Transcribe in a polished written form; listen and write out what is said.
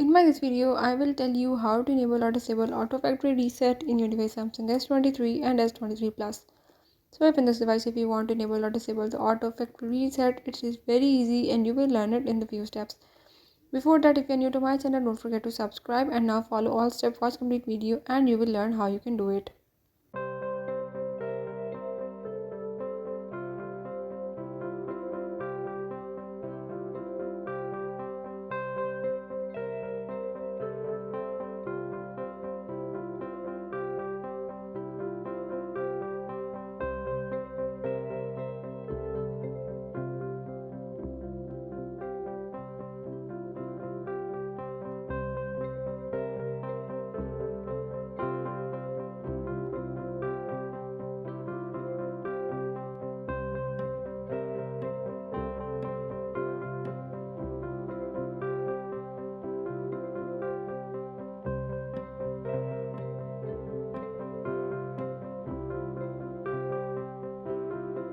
In my this video, I will tell you how to enable or disable auto factory reset in your device Samsung S23 and S23 Plus. So open this device. If you want to enable or disable the auto factory reset, it is very easy and you will learn it in the few steps. Before that, if you are new to my channel, don't forget to subscribe and now follow all steps, watch complete video and you will learn how you can do it.